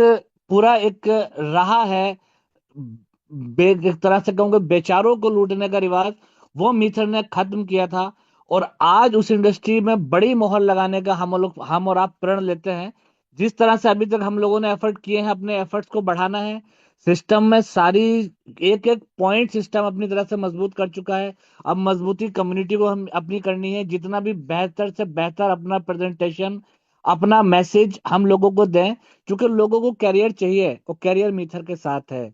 पूरा एक रहा है, एक तरह से कहूंगा बेचारों को लूटने का रिवाज, वो मीथर ने खत्म किया था। और आज उस इंडस्ट्री में बड़ी मोहर लगाने का हम और आप प्रण लेते हैं। जिस तरह से अभी तक हम लोगों ने एफर्ट किए हैं, अपने एफर्ट्स को बढ़ाना है। सिस्टम में सारी एक एक पॉइंट सिस्टम अपनी तरह से मजबूत कर चुका है। अब मजबूती कम्युनिटी को हम अपनी करनी है, जितना भी बेहतर से बेहतर अपना प्रेजेंटेशन, अपना मैसेज हम लोगों को दें। क्योंकि लोगों को कैरियर चाहिए और कैरियर मीथर के साथ है।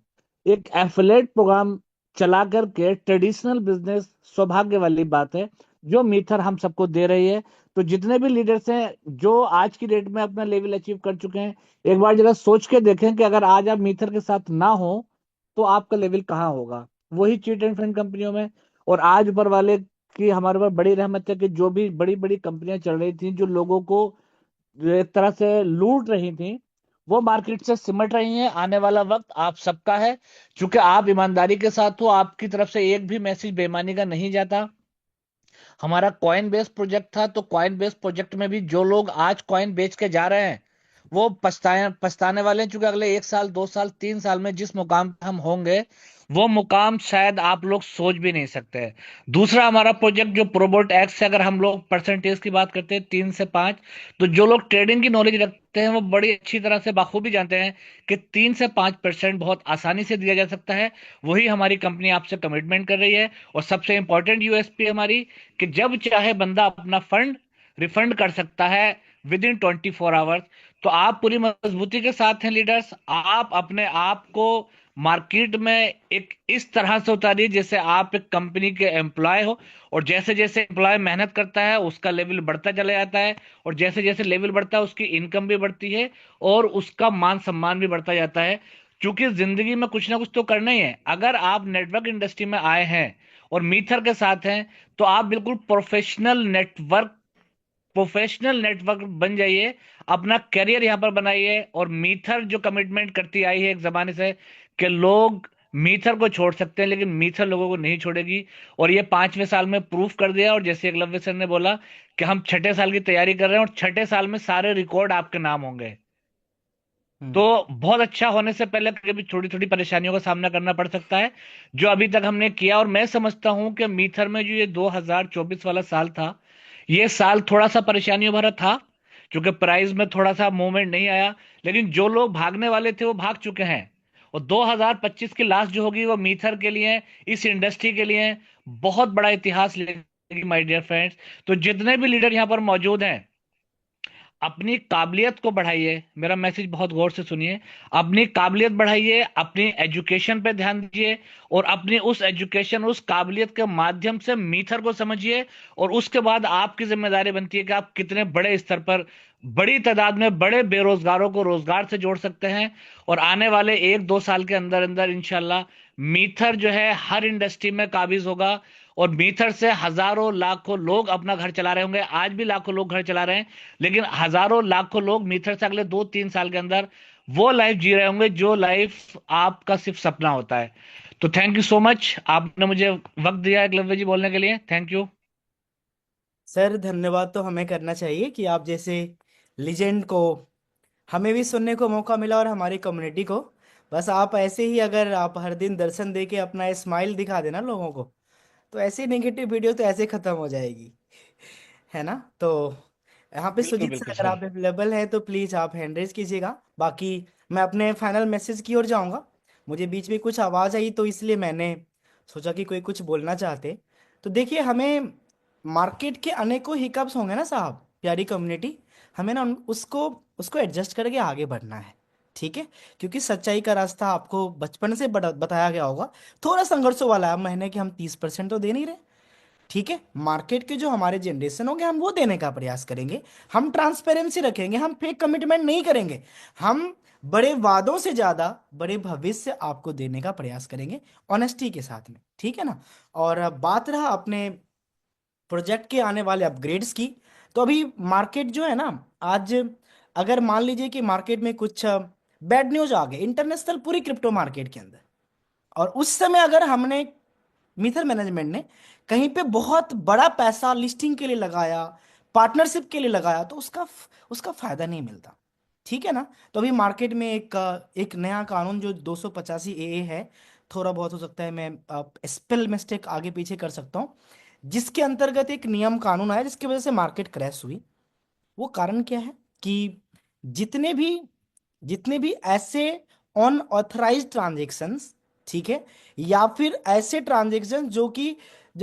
एक एफिलेट प्रोग्राम चला करके ट्रेडिशनल बिजनेस सौभाग्य वाली बात है, जो मीथर हम सबको दे रही है। तो जितने भी लीडर्स हैं जो आज की डेट में अपना लेवल अचीव कर चुके हैं, एक बार जरा सोच के देखें कि अगर आज आप मीथर के साथ ना हो तो आपका लेवल कहाँ होगा, वही चीट एंड फंड कंपनियों में। और आज ऊपर वाले की हमारे ऊपर बड़ी रहमत है कि जो भी बड़ी बड़ी कंपनियां चल रही थी, जो लोगों को जो एक तरह से लूट रही थी, वो मार्केट से सिमट रही हैं। आने वाला वक्त आप सबका है। क्योंकि आप ईमानदारी के साथ हो, आपकी तरफ से एक भी मैसेज बेईमानी का नहीं जाता। हमारा कॉइन बेस प्रोजेक्ट था, तो कॉइन बेस प्रोजेक्ट में भी जो लोग आज कॉइन बेच के जा रहे हैं, वो पछताने वाले हैं। क्योंकि अगले 1 साल 2 साल 3 साल में जिस मुकाम पे हम होंगे, वो मुकाम शायद आप लोग सोच भी नहीं सकते हैं। दूसरा हमारा प्रोजेक्ट जो प्रोबोट एक्स से, अगर हम लोग परसेंटेज की बात करते हैं 3 से 5, तो जो लोग ट्रेडिंग की नॉलेज रखते हैं वो बड़ी अच्छी तरह से बाखूबी जानते हैं कि 3 से 5% बहुत आसानी से दिया जा सकता है। वही हमारी कंपनी आपसे कमिटमेंट कर रही है। और सबसे इंपॉर्टेंट यूएसपी हमारी, कि जब चाहे बंदा अपना फंड रिफंड कर सकता है विद इन 24 आवर्स। तो आप पूरी मजबूती के साथ हैं लीडर्स, आप अपने आप को मार्केट में एक इस तरह से उतारिए जैसे आप एक कंपनी के एम्प्लॉय हो। और जैसे जैसे एम्प्लॉय मेहनत करता है, उसका लेवल बढ़ता चला जाता है। और जैसे जैसे लेवल बढ़ता है, उसकी इनकम भी बढ़ती है और उसका मान सम्मान भी बढ़ता जाता है। क्योंकि जिंदगी में कुछ ना कुछ तो करना ही है। अगर आप नेटवर्क इंडस्ट्री में आए हैं और मीथर के साथ हैं, तो आप बिल्कुल प्रोफेशनल नेटवर्क बन जाइए। अपना करियर यहां पर बनाइए। और मीथर जो कमिटमेंट करती आई है एक जमाने से, कि लोग मीथर को छोड़ सकते हैं लेकिन मीथर लोगों को नहीं छोड़ेगी। और ये 5वें साल में प्रूफ कर दिया। और जैसे एकलव्य सर ने बोला कि हम छठे साल की तैयारी कर रहे हैं और छठे साल में सारे रिकॉर्ड आपके नाम होंगे। तो हम्म। बहुत अच्छा होने से पहले कभी थोड़ी थोड़ी परेशानियों का सामना करना पड़ सकता है, जो अभी तक हमने किया। और मैं समझता हूं कि मीथर में जो ये 2024 वाला साल था, ये साल थोड़ा सा परेशानियों भरा था। क्योंकि प्राइस में थोड़ा सा मूवमेंट नहीं आया। लेकिन जो लोग भागने वाले थे वो भाग चुके हैं। और 2025 की लास्ट जो होगी वो मीथर के लिए, इस इंडस्ट्री के लिए बहुत बड़ा इतिहास लिखेगी माय डियर फ्रेंड्स। तो जितने भी लीडर यहाँ पर मौजूद हैं, अपनी काबिलियत को बढ़ाइए। मेरा मैसेज बहुत गौर से सुनिए। अपनी काबिलियत बढ़ाइए, अपनी एजुकेशन पे ध्यान दीजिए। और अपनी उस एजुकेशन, उस काबिलियत के माध्यम से मीथर को समझिए। और उसके बाद आपकी जिम्मेदारी बनती है कि आप कितने बड़े स्तर पर, बड़ी तादाद में बड़े बेरोजगारों को रोजगार से जोड़ सकते हैं। और आने वाले 1 2 साल के अंदर अंदर इंशाल्लाह मीथर जो है हर इंडस्ट्री में काबिज होगा। और मीथर से हजारों लाखों लोग अपना घर चला रहे होंगे। आज भी लाखों लोग घर चला रहे हैं, लेकिन हजारों लाखों लोग मीथर से अगले 2 3 साल के अंदर वो लाइफ जी रहे होंगे जो लाइफ आपका सिर्फ सपना होता है। तो थैंक यू सो मच, आपने मुझे वक्त दिया एकलव्य जी बोलने के लिए। Thank you. सर धन्यवाद तो हमें करना चाहिए कि आप जैसे लिजेंड को हमें भी सुनने को मौका मिला और हमारी कम्युनिटी को। बस आप ऐसे ही अगर आप हर दिन दर्शन दे के अपना स्माइल दिखा देना लोगों को, तो ऐसी नेगेटिव वीडियो तो ऐसे खत्म हो जाएगी, है ना। तो यहाँ पे बिल्कुल सुजीत सर बिल्कुल अगर सर। आप अवेलेबल हैं तो प्लीज़ आप हैंड रेज कीजिएगा। बाकी मैं अपने फाइनल मैसेज की ओर जाऊँगा। मुझे बीच में कुछ आवाज़ आई तो इसलिए मैंने सोचा कि कोई कुछ बोलना चाहते। तो देखिए, हमें मार्केट के अनेकों हिकअप्स होंगे ना साहब, प्यारी कम्युनिटी। हमें ना उसको उसको एडजस्ट करके आगे बढ़ना है, ठीक है। क्योंकि सच्चाई का रास्ता आपको बचपन से बताया गया होगा। थोड़ा संघर्षों वाला है, महीने के हम 30% तो दे नहीं रहे, ठीक है। मार्केट के जो हमारे जनरेशन होंगे हम वो देने का प्रयास करेंगे। हम ट्रांसपेरेंसी रखेंगे, हम फेक कमिटमेंट नहीं करेंगे। हम बड़े वादों से ज्यादा बड़े भविष्य आपको देने का प्रयास करेंगे, ऑनेस्टी के साथ में, ठीक है ना। और अब बात रहा अपने प्रोजेक्ट के आने वाले अपग्रेड्स की, तो अभी मार्केट जो है ना, आज अगर मान लीजिए कि मार्केट में कुछ बैड न्यूज आ गए इंटरनेशनल पूरी क्रिप्टो मार्केट के अंदर, और उस समय अगर हमने मिथर मैनेजमेंट ने कहीं पे बहुत बड़ा पैसा लिस्टिंग के लिए लगाया, पार्टनरशिप के लिए लगाया, तो उसका उसका फायदा नहीं मिलता। ठीक है ना। तो अभी मार्केट में एक नया कानून जो 285 ए है, थोड़ा बहुत हो सकता है मैं स्पेल मिस्टेक आगे पीछे कर सकता हूँ, जिसके अंतर्गत एक नियम कानून आया जिसकी वजह से मार्केट क्रैश हुई। वो कारण क्या है कि जितने भी जितने भी ऐसे अनऑथराइज्ड ट्रांजेक्शन्स, ठीक है, या फिर ऐसे ट्रांजेक्शन जो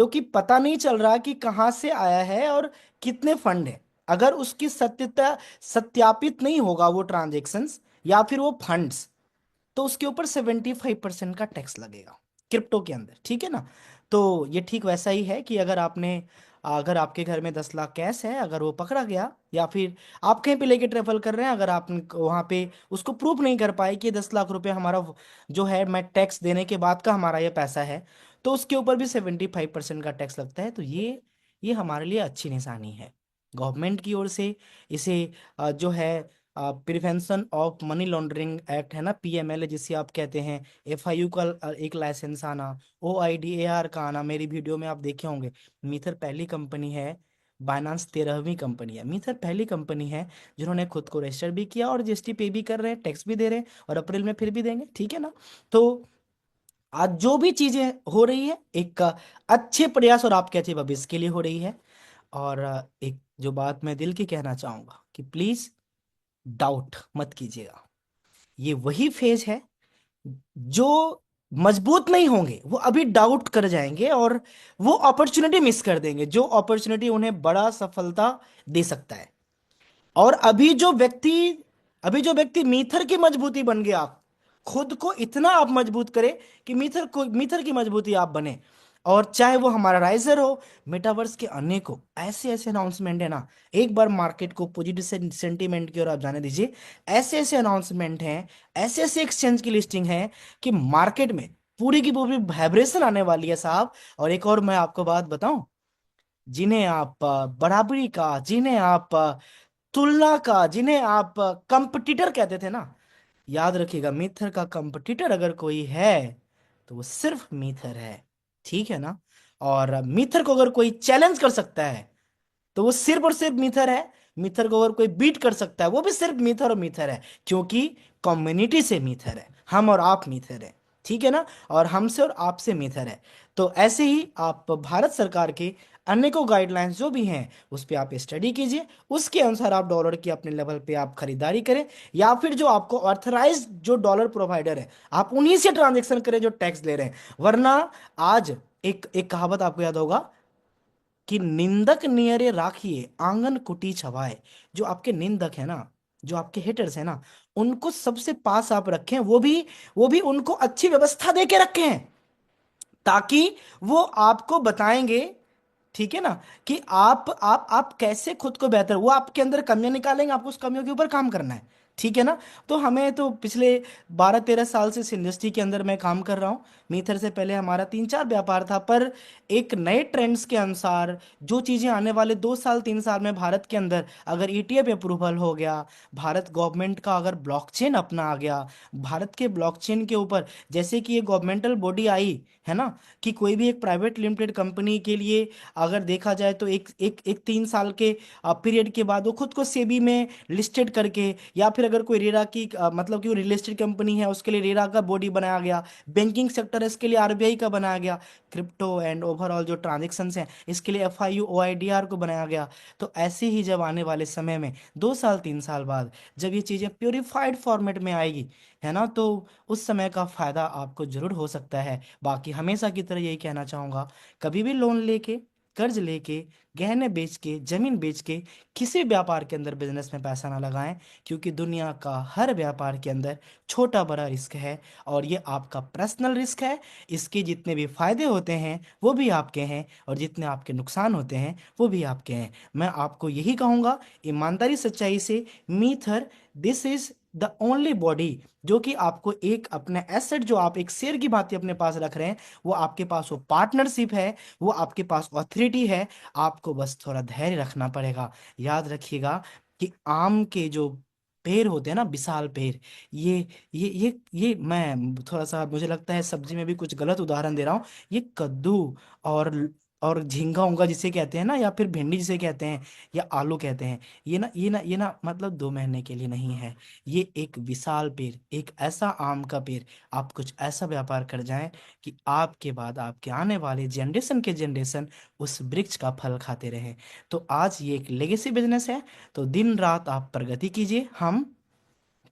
कि पता नहीं चल रहा कि कहाँ से आया है और कितने फंड है, अगर उसकी सत्यता सत्यापित नहीं होगा वो ट्रांजेक्शन्स या फिर वो फंड्स, तो उसके ऊपर 75% का टैक्स लगेगा क्रिप्टो के अंदर, ठीक है ना। तो ये ठीक वैसा ही है कि अगर आपके घर में 10 लाख कैश है, अगर वो पकड़ा गया या फिर आप कहीं पे लेके ट्रेवल कर रहे हैं, अगर आप वहां पे उसको प्रूफ नहीं कर पाए कि 10 लाख रुपए हमारा जो है मैं टैक्स देने के बाद का हमारा ये पैसा है, तो उसके ऊपर भी 75% का टैक्स लगता है। तो ये हमारे लिए अच्छी निशानी है गवर्नमेंट की ओर से। इसे जो है prevention of money laundering act है ना, पीएमएलए जिसे आप कहते हैं, एफआईयू का एक लाइसेंस आना, ओआईडीएआर का आना, मेरी वीडियो में आप देखे होंगे। मीथर पहली कंपनी है, बाइनांस 13वीं कंपनी है, मीथर पहली कंपनी है जिन्होंने खुद को रजिस्टर भी किया और जीएसटी पे भी कर रहे हैं, टैक्स भी दे रहे हैं और अप्रैल में फिर भी देंगे, ठीक है ना। तो आज जो भी चीजें हो रही है एक अच्छे प्रयास और आपके अच्छे भविष्य के लिए हो रही है। और एक जो बात मैं दिल की कहना चाहूंगा कि प्लीज डाउट मत कीजिएगा। ये वही फेज है, जो मजबूत नहीं होंगे वो अभी डाउट कर जाएंगे और वो अपॉर्चुनिटी मिस कर देंगे, जो अपॉर्चुनिटी उन्हें बड़ा सफलता दे सकता है। और अभी जो व्यक्ति मीथर की मजबूती बन गया, आप खुद को इतना आप मजबूत करें कि मीथर की मजबूती आप बने। और चाहे वो हमारा राइजर हो, मेटावर्स के अनेकों ऐसे ऐसे अनाउंसमेंट है ना, एक बार मार्केट को पॉजिटिव सेंटीमेंट की ओर आप जाने दीजिए। ऐसे ऐसे अनाउंसमेंट हैं, ऐसे ऐसे एक्सचेंज की लिस्टिंग है कि मार्केट में पूरी की पूरी वाइब्रेशन आने वाली है साहब। और एक और मैं आपको बात बताऊं, जिन्हें आप बराबरी का, जिन्हें आप तुलना का, जिन्हें आप कंपटीटर कहते थे ना, याद रखिएगा मीथर का कंपटीटर अगर कोई है तो वो सिर्फ मीथर है, ठीक है ना। और मीथर को अगर कोई चैलेंज कर सकता है तो वो सिर्फ और सिर्फ मीथर है। मीथर को अगर कोई बीट कर सकता है वो भी सिर्फ मीथर और मीथर है, क्योंकि कम्युनिटी से मीथर है, हम और आप मीथर है, ठीक है ना। और हमसे और आपसे मीथर है। तो ऐसे ही आप भारत सरकार के अनेकों गाइडलाइंस जो भी हैं उस पर आप स्टडी कीजिए, उसके अनुसार आप डॉलर की अपने लेवल पे आप खरीदारी करें, या फिर जो आपको ऑथराइज जो डॉलर प्रोवाइडर है आप उन्हीं से ट्रांजेक्शन करें जो टैक्स ले रहे हैं। वरना आज एक एक कहावत आपको याद होगा कि निंदक नियरे राखिए आंगन कुटी छवाए। जो आपके निंदक है ना, जो आपके हेटर्स है ना, उनको सबसे पास आप रखें, वो भी उनको अच्छी व्यवस्था दे के रखें, ताकि वो आपको बताएंगे, ठीक है ना, कि आप कैसे खुद को बेहतर, वो आपके अंदर कमियां निकालेंगे, आपको उस कमियों के ऊपर काम करना है, ठीक है ना। तो हमें तो पिछले 12-13 साल से इस इंडस्ट्री के अंदर मैं काम कर रहा हूँ। मीथर से पहले हमारा 3-4 व्यापार था, पर एक नए ट्रेंड्स के अनुसार जो चीज़ें आने वाले 2 साल 3 साल में भारत के अंदर अगर ईटीएफ अप्रूवल हो गया, भारत गवर्नमेंट का अगर ब्लॉकचेन अपना आ गया, भारत के ब्लॉकचेन के ऊपर जैसे कि ये गवर्नमेंटल बॉडी आई है ना, कि कोई भी एक प्राइवेट लिमिटेड कंपनी के लिए अगर देखा जाए तो एक एक एक 3 साल के पीरियड के बाद वो खुद को सेबी में लिस्टेड करके, या फिर अगर कोई रेरा की मतलब कि वो रियल एस्टेट कंपनी है उसके लिए रेरा का बॉडी बनाया गया, बैंकिंग सेक्टर है इसके लिए आरबीआई का बनाया गया, क्रिप्टो एंड ओवरऑल जो ट्रांजेक्शन्स हैं इसके लिए एफआईयू ओआईडीआर को बनाया गया। तो ऐसे ही जब आने वाले समय में 2 साल 3 साल बाद जब ये चीज़ें प्योरीफाइड फॉर्मेट में आएगी, है ना, तो उस समय का फायदा आपको जरूर हो सकता है। बाकी हमेशा की तरह यही कहना चाहूंगा, कभी भी लोन लेके, कर्ज लेके, गहने बेच के, जमीन बेच के किसी व्यापार के अंदर बिजनेस में पैसा ना लगाएं, क्योंकि दुनिया का हर व्यापार के अंदर छोटा बड़ा रिस्क है और ये आपका पर्सनल रिस्क है। इसके जितने भी फायदे होते हैं वो भी आपके हैं और जितने आपके नुकसान होते हैं वो भी आपके हैं। मैं आपको यही कहूंगा ईमानदारी सच्चाई से, मीथर this is the only body जो कि आपको एक अपने एसेट, जो आप एक शेयर की भांति अपने पास रख रहे हैं, वो आपके पास वो पार्टनरशिप है, वो आपके पास ऑथोरिटी है। आपको बस थोड़ा धैर्य रखना पड़ेगा। याद रखिएगा कि आम के जो पेड़ होते हैं ना, विशाल पेड़, ये ये मैं थोड़ा सा मुझे लगता है सब्जी में भी कुछ गलत उदाहरण दे रहा हूँ। ये कद्दू और और झींगा उंगा जिसे कहते हैं ना, या फिर भिंडी जिसे कहते हैं, या आलू कहते हैं, ये ना मतलब 2 महीने के लिए नहीं है। ये एक विशाल पेड़, एक ऐसा आम का पेड़। आप कुछ ऐसा व्यापार कर जाएं कि आपके बाद आपके आने वाले जनरेशन के जनरेशन उस वृक्ष का फल खाते रहें। तो आज ये एक लेगेसी बिजनेस है। तो दिन रात आप प्रगति कीजिए। हम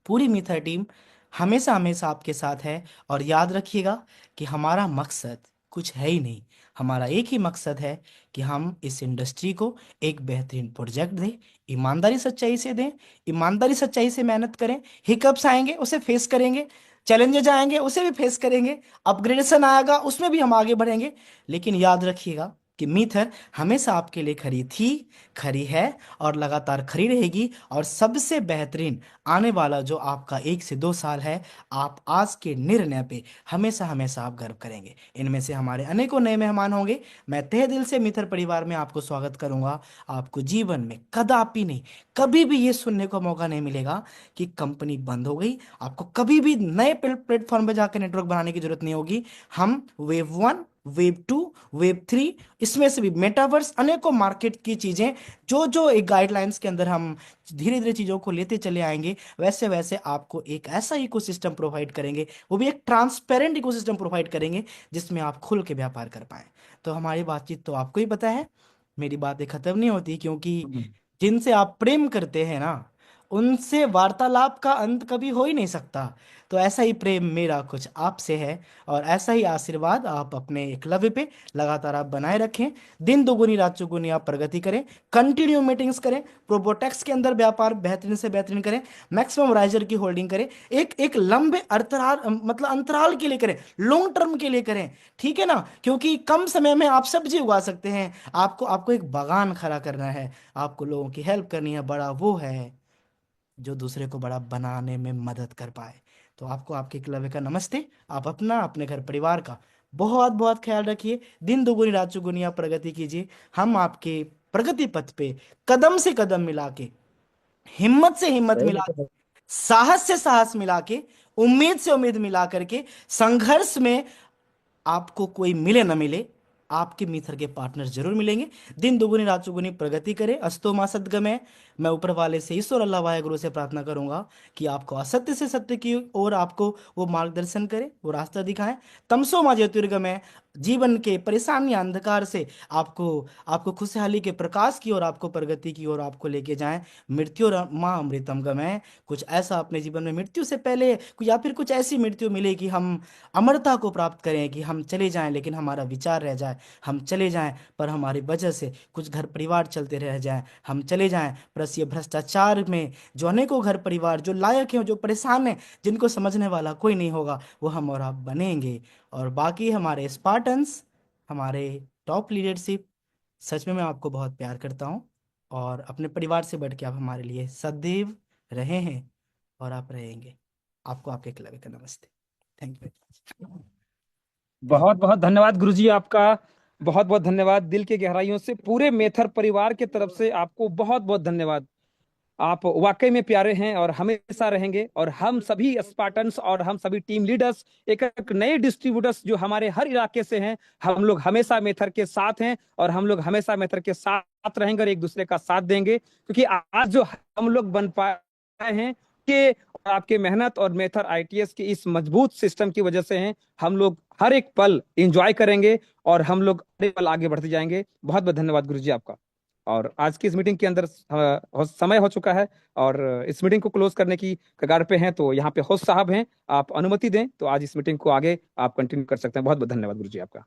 पूरी मिथर टीम हमेशा हमेशा आपके साथ है। और याद रखिएगा कि हमारा मकसद कुछ है ही नहीं। हमारा एक ही मकसद है कि हम इस इंडस्ट्री को एक बेहतरीन प्रोजेक्ट दें, ईमानदारी सच्चाई से दें, ईमानदारी सच्चाई से मेहनत करें। हिकअप्स आएंगे उसे फेस करेंगे, चैलेंजेस आएंगे उसे भी फेस करेंगे, अपग्रेडेशन आएगा उसमें भी हम आगे बढ़ेंगे। लेकिन याद रखिएगा कि मीथर हमेशा आपके लिए खरी थी, खरी है, और लगातार खड़ी रहेगी। और सबसे बेहतरीन आने वाला जो आपका 1 से 2 साल है, आप आज के निर्णय पे हमेशा हमेशा आप गर्व करेंगे। इनमें से हमारे अनेकों नए मेहमान होंगे। मैं तहे दिल से मित्र परिवार में आपको स्वागत करूंगा। आपको जीवन में कदापि नहीं, कभी भी ये सुनने को मौका नहीं मिलेगा कि कंपनी बंद हो गई। आपको कभी भी नए प्लेटफॉर्म पे जाकर नेटवर्क बनाने की जरूरत नहीं होगी। हम वेव 1, वेव 2, वेव 3, इसमें से भी मेटावर्स, अनेकों मार्केट की चीजें, जो जो एक गाइडलाइंस के अंदर हम धीरे धीरे चीजों को लेते चले आएंगे, वैसे वैसे आपको एक ऐसा इकोसिस्टम प्रोवाइड करेंगे, वो भी एक ट्रांसपेरेंट इकोसिस्टम प्रोवाइड करेंगे जिसमें आप खुल के व्यापार कर पाए। तो हमारी बातचीत तो आपको ही पता है, मेरी बातें खत्म नहीं होती, क्योंकि जिनसे आप प्रेम करते हैं ना, उनसे वार्तालाप का अंत कभी हो ही नहीं सकता। तो ऐसा ही प्रेम मेरा कुछ आपसे है, और ऐसा ही आशीर्वाद आप अपने एकलव्य पे लगातार आप बनाए रखें। दिन दोगुनी रात चौगुनी आप प्रगति करें, कंटिन्यू मीटिंग्स करें, प्रोबोटेक्स के अंदर व्यापार बेहतरीन से बेहतरीन करें, मैक्सिमम राइजर की होल्डिंग करें, एक एक लंबे अंतराल, मतलब अंतराल के लिए करें, लॉन्ग टर्म के लिए करें। ठीक है ना, क्योंकि कम समय में आप सब्जी उगा सकते हैं। आपको आपको एक बागान खड़ा करना है, आपको लोगों की हेल्प करनी है। बड़ा वो है जो दूसरे को बड़ा बनाने में मदद कर पाए। तो आपको आपके एकलव्य का नमस्ते। आप अपना, अपने घर परिवार का बहुत बहुत ख्याल रखिए। दिन दोगुनी रात चौगुनी आप प्रगति कीजिए। हम आपके प्रगति पथ पे कदम से कदम मिला के, हिम्मत से हिम्मत मिला के, साहस से साहस मिला के, उम्मीद से उम्मीद मिला करके, संघर्ष में आपको कोई मिले ना मिले, आपके मित्र के पार्टनर जरूर मिलेंगे। दिन दुगुनी रात चौगुनी प्रगति करें। अस्तो मा सद्गमय। मैं ऊपर वाले से, ईश्वर अल्लाह वाहेगुरु से प्रार्थना करूंगा कि आपको असत्य से सत्य की ओर आपको वो मार्गदर्शन करे, वो रास्ता दिखाए। तमसो मा ज्योतिर्गमय। जीवन के परेशानी अंधकार से आपको आपको खुशहाली के प्रकाश की ओर, आपको प्रगति की ओर आपको लेके जाएं। मृत्यु माँ अमृतम गमय। कुछ ऐसा अपने जीवन में मृत्यु से पहले, या फिर कुछ ऐसी मृत्यु मिले कि हम अमरता को प्राप्त करें, कि हम चले जाएं लेकिन हमारा विचार रह जाए, हम चले जाएं पर हमारी वजह से कुछ घर परिवार चलते रह जाएं, हम चले जाएं पर ये भ्रष्टाचार में जो अनेकों घर परिवार जो लायक हैं, जो परेशान हैं, जिनको समझने वाला कोई नहीं होगा, वो हम और आप बनेंगे। और बाकी हमारे स्पार्टन्स, हमारे टॉप लीडरशिप, सच में मैं आपको बहुत प्यार करता हूँ। और अपने परिवार से बढ़ के आप हमारे लिए सदैव रहे हैं, और आप रहेंगे। आपको आपके एकलव्य का नमस्ते। Thank you. बहुत बहुत धन्यवाद गुरुजी आपका। बहुत बहुत धन्यवाद दिल के गहराइयों से, पूरे मेथर परिवार के तरफ से आपको बहुत बहुत धन्यवाद। आप वाकई में प्यारे हैं और हमेशा रहेंगे। और हम सभी स्पार्टन्स और हम सभी टीम लीडर्स, एक एक नए डिस्ट्रीब्यूटर्स जो हमारे हर इलाके से हैं, हम लोग हमेशा मेथर के साथ हैं और हम लोग हमेशा मेथर के साथ रहेंगे और एक दूसरे का साथ देंगे। क्योंकि आज जो हम लोग बन पाए हैं कि आपके मेहनत और मेथर आईटीएस की इस मजबूत सिस्टम की वजह से हैं। हम लोग हर एक पल एंजॉय करेंगे और हम लोग हर एक पल आगे बढ़ते जाएंगे। बहुत बहुत धन्यवाद गुरुजी आपका। और आज की इस मीटिंग के अंदर समय हो चुका है और इस मीटिंग को क्लोज करने की कगार पे हैं। तो यहाँ पे होस्ट साहब हैं, आप अनुमति दें तो आज इस मीटिंग को आगे आप कंटिन्यू कर सकते हैं। बहुत बहुत धन्यवाद गुरुजी आपका।